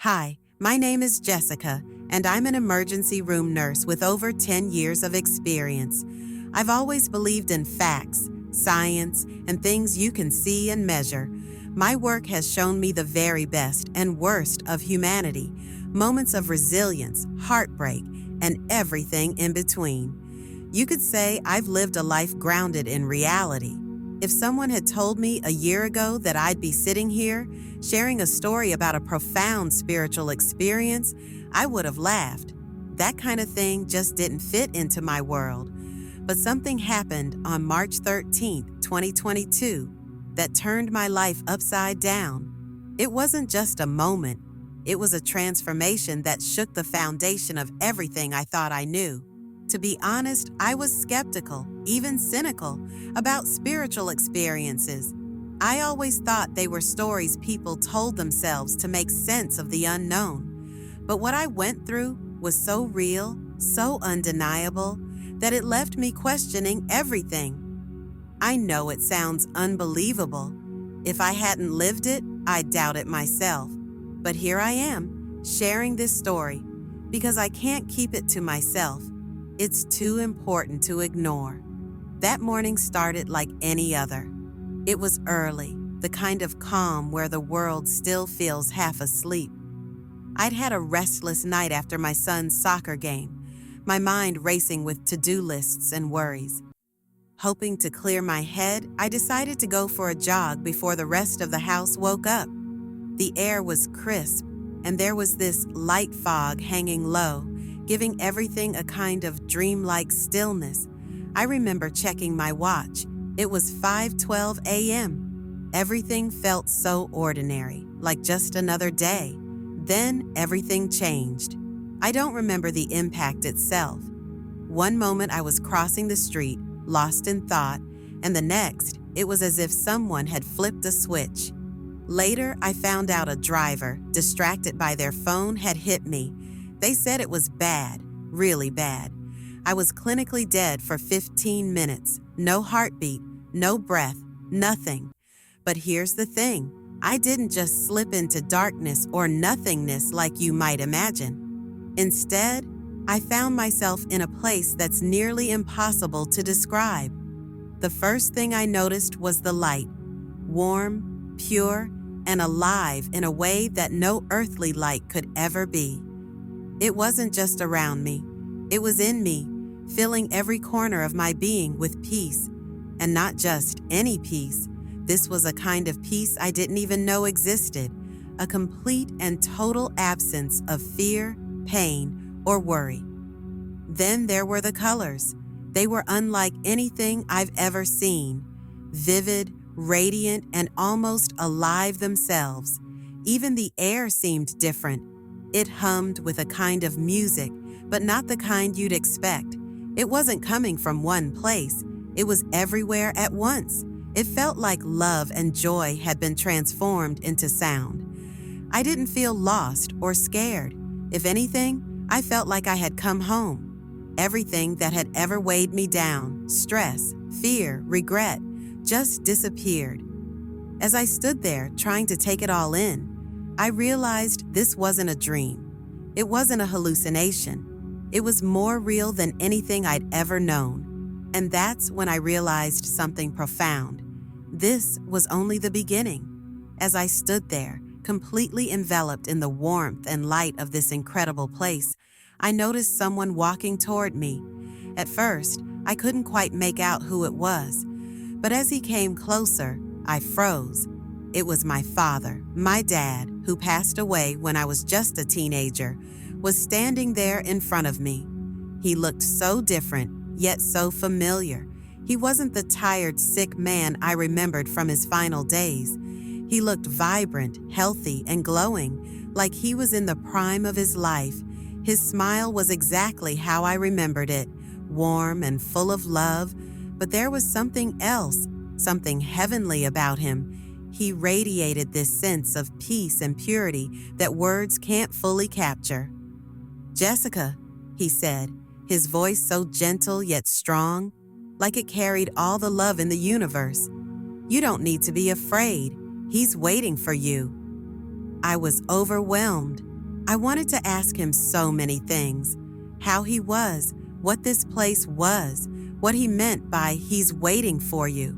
Hi, my name is Jessica, and I'm an emergency room nurse with over 10 years of experience. I've always believed in facts, science, and things you can see and measure. My work has shown me the very best and worst of humanity, moments of resilience, heartbreak, and everything in between. You could say I've lived a life grounded in reality. If someone had told me a year ago that I'd be sitting here, sharing a story about a profound spiritual experience, I would have laughed. That kind of thing just didn't fit into my world. But something happened on March 13th, 2022, that turned my life upside down. It wasn't just a moment. It was a transformation that shook the foundation of everything I thought I knew. To be honest, I was skeptical, even cynical, about spiritual experiences. I always thought they were stories people told themselves to make sense of the unknown. But what I went through was so real, so undeniable, that it left me questioning everything. I know it sounds unbelievable. If I hadn't lived it, I'd doubt it myself. But here I am, sharing this story, because I can't keep it to myself. It's too important to ignore. That morning started like any other. It was early, the kind of calm where the world still feels half asleep. I'd had a restless night after my son's soccer game, my mind racing with to-do lists and worries. Hoping to clear my head, I decided to go for a jog before the rest of the house woke up. The air was crisp, and there was this light fog hanging low, giving everything a kind of dreamlike stillness. I remember checking my watch. It was 5:12 a.m. Everything felt so ordinary, like just another day. Then everything changed. I don't remember the impact itself. One moment I was crossing the street, lost in thought, and the next, it was as if someone had flipped a switch. Later, I found out a driver, distracted by their phone, had hit me. They said it was bad, really bad. I was clinically dead for 15 minutes. No heartbeat, no breath, nothing. But here's the thing. I didn't just slip into darkness or nothingness like you might imagine. Instead, I found myself in a place that's nearly impossible to describe. The first thing I noticed was the light, warm, pure, and alive in a way that no earthly light could ever be. It wasn't just around me. It was in me, filling every corner of my being with peace. And not just any peace. This was a kind of peace I didn't even know existed, a complete and total absence of fear, pain, or worry. Then there were the colors. They were unlike anything I've ever seen, vivid, radiant, and almost alive themselves. Even the air seemed different. It hummed with a kind of music, but not the kind you'd expect. It wasn't coming from one place. It was everywhere at once. It felt like love and joy had been transformed into sound. I didn't feel lost or scared. If anything, I felt like I had come home. Everything that had ever weighed me down, stress, fear, regret, just disappeared. As I stood there trying to take it all in, I realized this wasn't a dream. It wasn't a hallucination. It was more real than anything I'd ever known. And that's when I realized something profound. This was only the beginning. As I stood there, completely enveloped in the warmth and light of this incredible place, I noticed someone walking toward me. At first, I couldn't quite make out who it was. But as he came closer, I froze. It was my father, my dad, who passed away when I was just a teenager, was standing there in front of me. He looked so different, yet so familiar. He wasn't the tired, sick man I remembered from his final days. He looked vibrant, healthy, and glowing, like he was in the prime of his life. His smile was exactly how I remembered it, warm and full of love, but there was something else, something heavenly about him. He radiated this sense of peace and purity that words can't fully capture. "Jessica," he said, his voice so gentle yet strong, like it carried all the love in the universe. "You don't need to be afraid. He's waiting for you." I was overwhelmed. I wanted to ask him so many things: how he was, what this place was, what he meant by "he's waiting for you."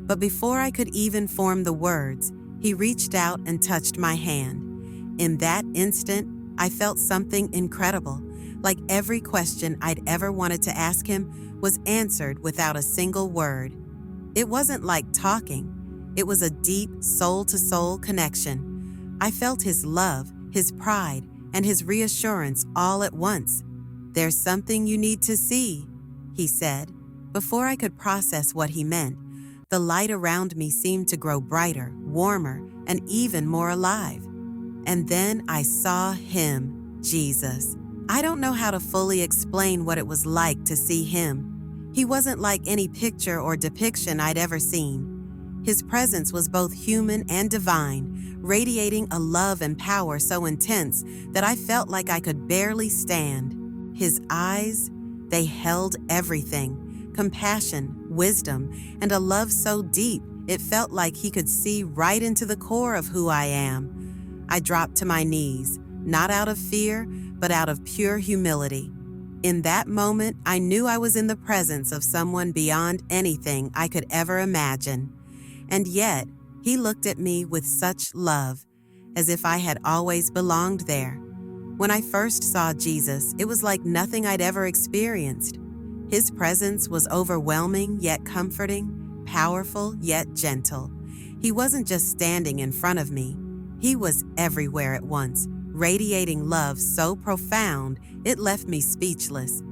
But before I could even form the words, he reached out and touched my hand. In that instant, I felt something incredible, like every question I'd ever wanted to ask him was answered without a single word. It wasn't like talking. It was a deep soul-to-soul connection. I felt his love, his pride, and his reassurance all at once. "There's something you need to see," he said. Before I could process what he meant, the light around me seemed to grow brighter, warmer, and even more alive. And then I saw him, Jesus. I don't know how to fully explain what it was like to see him. He wasn't like any picture or depiction I'd ever seen. His presence was both human and divine, radiating a love and power so intense that I felt like I could barely stand. His eyes, they held everything: compassion, wisdom, and a love so deep it felt like he could see right into the core of who I am. I dropped to my knees, not out of fear, but out of pure humility. In that moment, I knew I was in the presence of someone beyond anything I could ever imagine. And yet, he looked at me with such love, as if I had always belonged there. When I first saw Jesus, it was like nothing I'd ever experienced. His presence was overwhelming yet comforting, powerful yet gentle. He wasn't just standing in front of me. He was everywhere at once, radiating love so profound it left me speechless.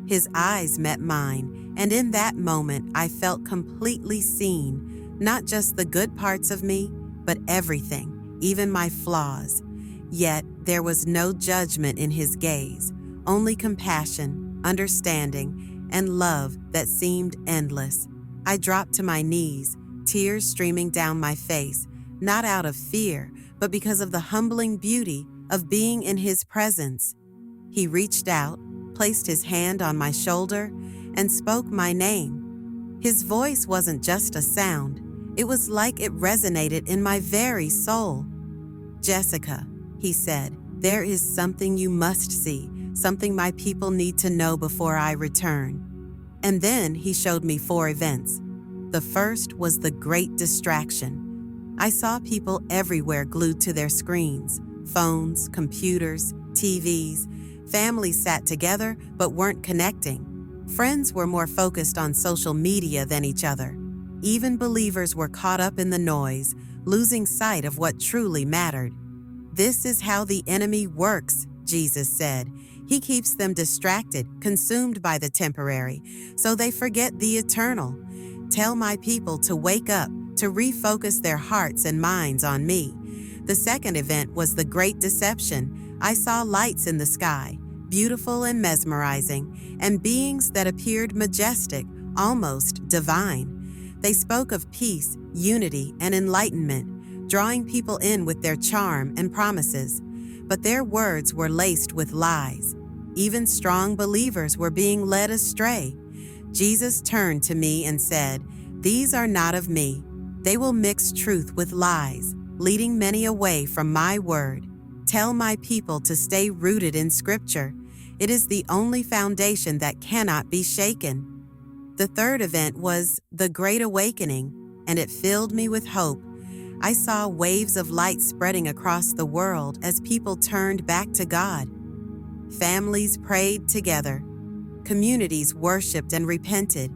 His eyes met mine, and in that moment I felt completely seen, not just the good parts of me, but everything, even my flaws. Yet there was no judgment in his gaze, only compassion, understanding, and love that seemed endless. I dropped to my knees, tears streaming down my face, not out of fear, but because of the humbling beauty of being in his presence. He reached out, placed his hand on my shoulder, and spoke my name. His voice wasn't just a sound. It was like it resonated in my very soul. "Jessica," he said, "there is something you must see, something my people need to know before I return." And then he showed me 4 events. The first was the great distraction. I saw people everywhere glued to their screens: phones, computers, TVs. Families sat together but weren't connecting. Friends were more focused on social media than each other. Even believers were caught up in the noise, losing sight of what truly mattered. "This is how the enemy works," Jesus said. "He keeps them distracted, consumed by the temporary, so they forget the eternal. Tell my people to wake up, to refocus their hearts and minds on me." The second event was the Great Deception. I saw lights in the sky, beautiful and mesmerizing, and beings that appeared majestic, almost divine. They spoke of peace, unity, and enlightenment, drawing people in with their charm and promises. But their words were laced with lies. Even strong believers were being led astray. Jesus turned to me and said, "These are not of me. They will mix truth with lies, leading many away from my word. Tell my people to stay rooted in Scripture. It is the only foundation that cannot be shaken." The third event was the Great Awakening, and it filled me with hope. I saw waves of light spreading across the world as people turned back to God. Families prayed together. Communities worshiped and repented.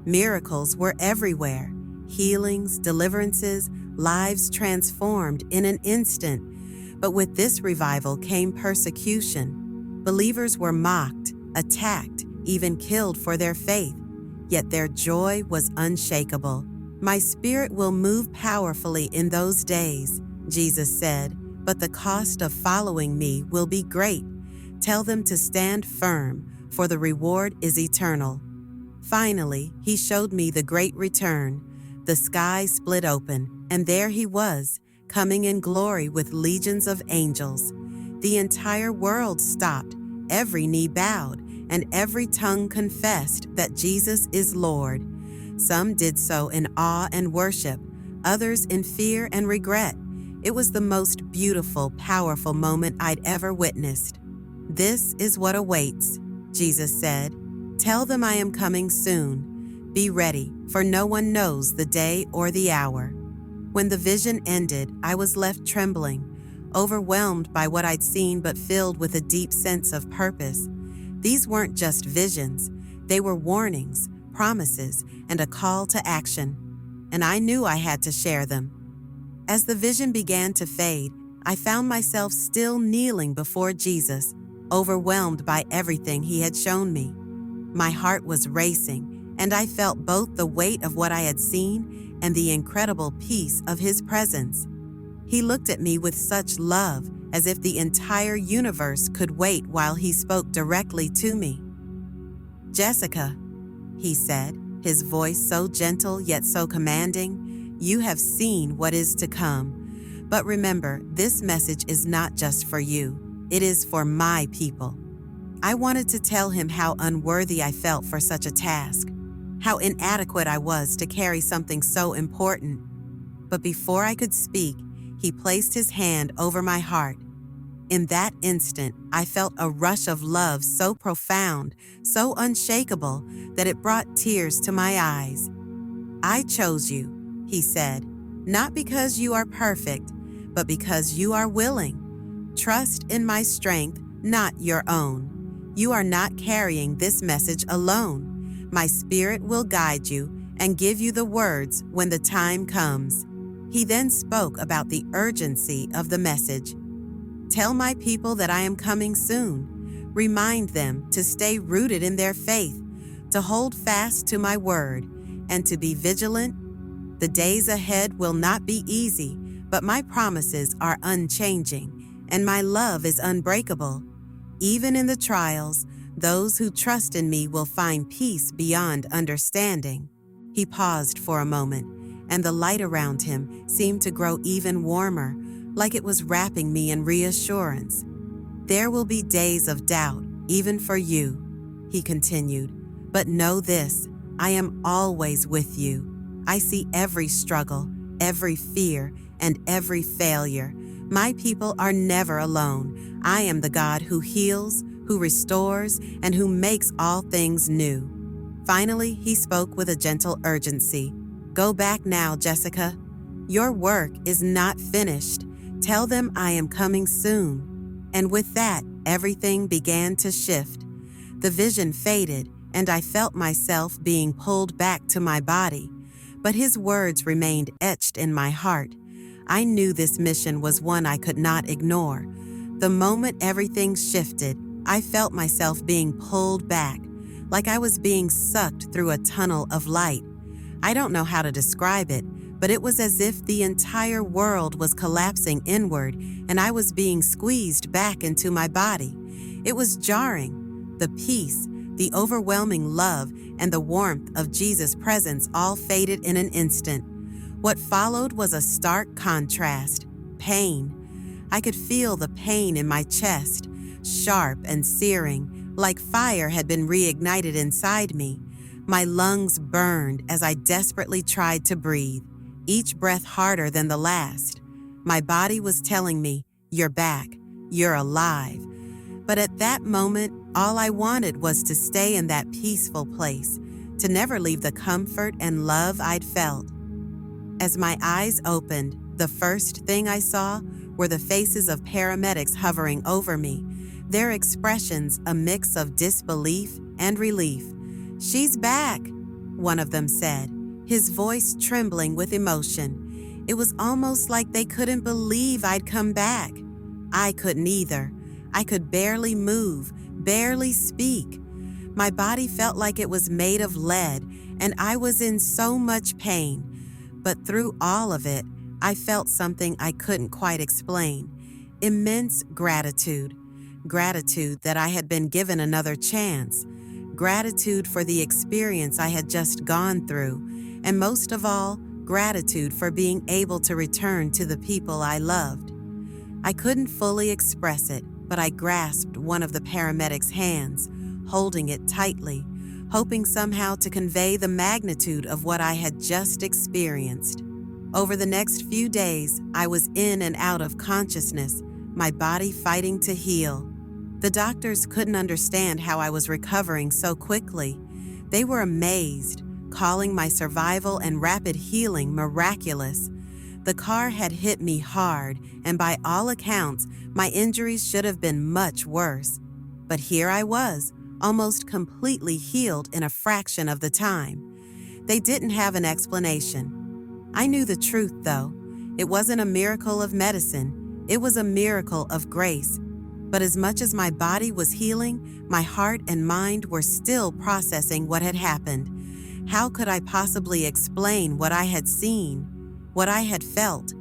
Miracles were everywhere. Healings, deliverances, lives transformed in an instant. But with this revival came persecution. Believers were mocked, attacked, even killed for their faith. Yet their joy was unshakable. "My Spirit will move powerfully in those days," Jesus said, "but the cost of following me will be great. Tell them to stand firm, for the reward is eternal." Finally, he showed me the great return. The sky split open, and there he was, coming in glory with legions of angels. The entire world stopped, every knee bowed, and every tongue confessed that Jesus is Lord. Some did so in awe and worship, others in fear and regret. It was the most beautiful, powerful moment I'd ever witnessed. "This is what awaits," Jesus said. "Tell them I am coming soon. Be ready, for no one knows the day or the hour." When the vision ended, I was left trembling, overwhelmed by what I'd seen but filled with a deep sense of purpose. These weren't just visions. They were warnings, promises, and a call to action. And I knew I had to share them. As the vision began to fade, I found myself still kneeling before Jesus, overwhelmed by everything he had shown me. My heart was racing, and I felt both the weight of what I had seen and the incredible peace of his presence. He looked at me with such love, as if the entire universe could wait while he spoke directly to me. "Jessica," he said, his voice so gentle yet so commanding, "you have seen what is to come. But remember, this message is not just for you. It is for my people." I wanted to tell him how unworthy I felt for such a task, how inadequate I was to carry something so important. But before I could speak, he placed his hand over my heart. In that instant, I felt a rush of love so profound, so unshakable, that it brought tears to my eyes. "I chose you," he said, "not because you are perfect, but because you are willing. Trust in my strength, not your own. You are not carrying this message alone. My Spirit will guide you and give you the words when the time comes." He then spoke about the urgency of the message. "Tell my people that I am coming soon. Remind them to stay rooted in their faith, to hold fast to my word, and to be vigilant. The days ahead will not be easy, but my promises are unchanging, and my love is unbreakable. Even in the trials, those who trust in me will find peace beyond understanding." He paused for a moment, and the light around him seemed to grow even warmer, like it was wrapping me in reassurance. "There will be days of doubt, even for you," he continued. "But know this, I am always with you. I see every struggle, every fear, and every failure. My people are never alone. I am the God who heals, who restores, and who makes all things new." Finally, he spoke with a gentle urgency. "Go back now, Jessica. Your work is not finished. Tell them I am coming soon." And with that, everything began to shift. The vision faded, and I felt myself being pulled back to my body. But his words remained etched in my heart. I knew this mission was one I could not ignore. The moment everything shifted, I felt myself being pulled back, like I was being sucked through a tunnel of light. I don't know how to describe it, but it was as if the entire world was collapsing inward and I was being squeezed back into my body. It was jarring. The peace, the overwhelming love, and the warmth of Jesus' presence all faded in an instant. What followed was a stark contrast: pain. I could feel the pain in my chest, sharp and searing, like fire had been reignited inside me. My lungs burned as I desperately tried to breathe, each breath harder than the last. My body was telling me, "You're back, you're alive." But at that moment, all I wanted was to stay in that peaceful place, to never leave the comfort and love I'd felt. As my eyes opened, the first thing I saw were the faces of paramedics hovering over me, their expressions a mix of disbelief and relief. "She's back," one of them said, his voice trembling with emotion. It was almost like they couldn't believe I'd come back. I couldn't either. I could barely move, barely speak. My body felt like it was made of lead, and I was in so much pain. But through all of it, I felt something I couldn't quite explain. Immense gratitude. Gratitude that I had been given another chance. Gratitude for the experience I had just gone through. And most of all, gratitude for being able to return to the people I loved. I couldn't fully express it, but I grasped one of the paramedics' hands, holding it tightly, hoping somehow to convey the magnitude of what I had just experienced. Over the next few days, I was in and out of consciousness, my body fighting to heal. The doctors couldn't understand how I was recovering so quickly. They were amazed, calling my survival and rapid healing miraculous. The car had hit me hard, and by all accounts, my injuries should have been much worse. But here I was, almost completely healed in a fraction of the time. They didn't have an explanation. I knew the truth, though. It wasn't a miracle of medicine. It was a miracle of grace. But as much as my body was healing, my heart and mind were still processing what had happened. How could I possibly explain what I had seen, what I had felt?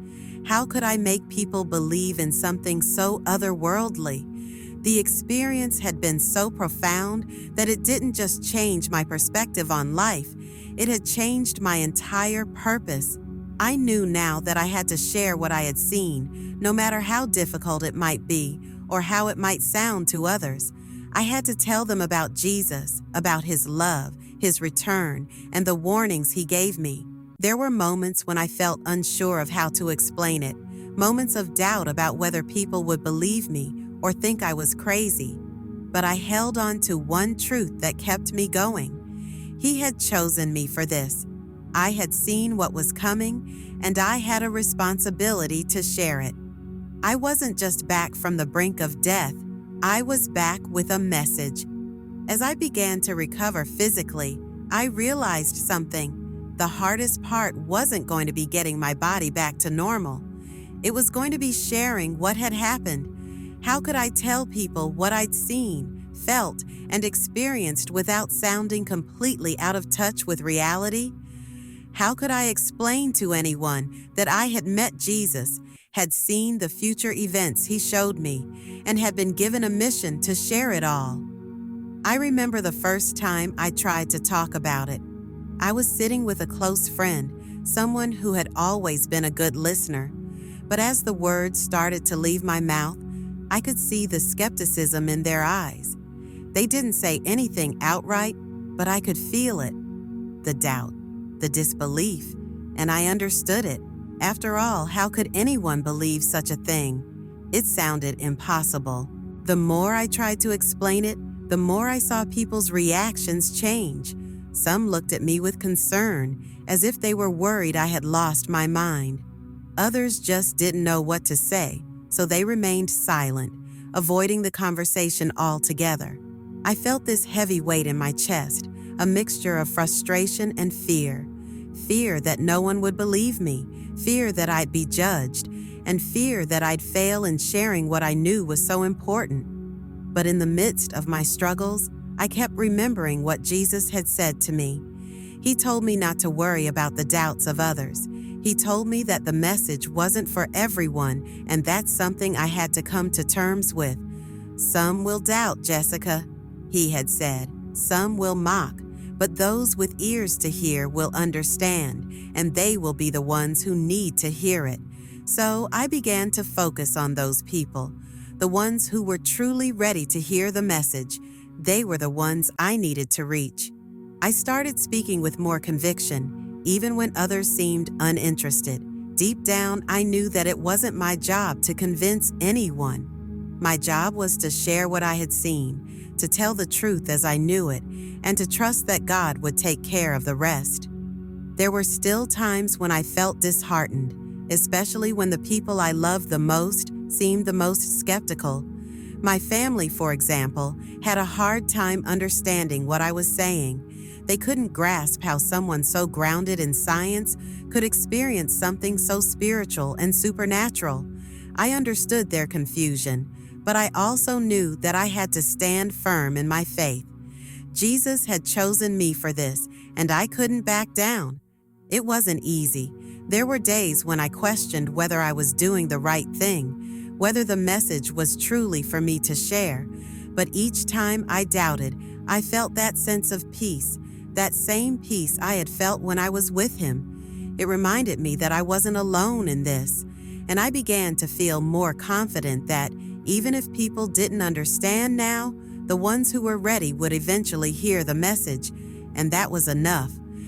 How could I make people believe in something so otherworldly? The experience had been so profound that it didn't just change my perspective on life, it had changed my entire purpose. I knew now that I had to share what I had seen, no matter how difficult it might be or how it might sound to others. I had to tell them about Jesus, about His love, His return, and the warnings He gave me. There were moments when I felt unsure of how to explain it, moments of doubt about whether people would believe me or think I was crazy. But I held on to one truth that kept me going. He had chosen me for this. I had seen what was coming, and I had a responsibility to share it. I wasn't just back from the brink of death, I was back with a message. As I began to recover physically, I realized something. The hardest part wasn't going to be getting my body back to normal. It was going to be sharing what had happened. How could I tell people what I'd seen, felt, and experienced without sounding completely out of touch with reality? How could I explain to anyone that I had met Jesus, had seen the future events He showed me, and had been given a mission to share it all? I remember the first time I tried to talk about it. I was sitting with a close friend, someone who had always been a good listener. But as the words started to leave my mouth, I could see the skepticism in their eyes. They didn't say anything outright, but I could feel it. The doubt, the disbelief, and I understood it. After all, how could anyone believe such a thing? It sounded impossible. The more I tried to explain it, the more I saw people's reactions change. Some looked at me with concern, as if they were worried I had lost my mind. Others just didn't know what to say, so they remained silent, avoiding the conversation altogether. I felt this heavy weight in my chest, a mixture of frustration and fear. Fear that no one would believe me, fear that I'd be judged, and fear that I'd fail in sharing what I knew was so important. But in the midst of my struggles, I kept remembering what Jesus had said to me. He told me not to worry about the doubts of others. He told me that the message wasn't for everyone, and that's something I had to come to terms with. Some will doubt, Jessica, He had said. Some will mock, but those with ears to hear will understand, and they will be the ones who need to hear it. So I began to focus on those people, the ones who were truly ready to hear the message. They were the ones I needed to reach. I started speaking with more conviction, even when others seemed uninterested. Deep down, I knew that it wasn't my job to convince anyone. My job was to share what I had seen, to tell the truth as I knew it, and to trust that God would take care of the rest. There were still times when I felt disheartened, especially when the people I loved the most seemed the most skeptical. My family, for example, had a hard time understanding what I was saying. They couldn't grasp how someone so grounded in science could experience something so spiritual and supernatural. I understood their confusion, but I also knew that I had to stand firm in my faith. Jesus had chosen me for this, and I couldn't back down. It wasn't easy. There were days when I questioned whether I was doing the right thing, whether the message was truly for me to share. But each time I doubted, I felt that sense of peace, that same peace I had felt when I was with Him. It reminded me that I wasn't alone in this, and I began to feel more confident that even if people didn't understand now, the ones who were ready would eventually hear the message, and that was enough.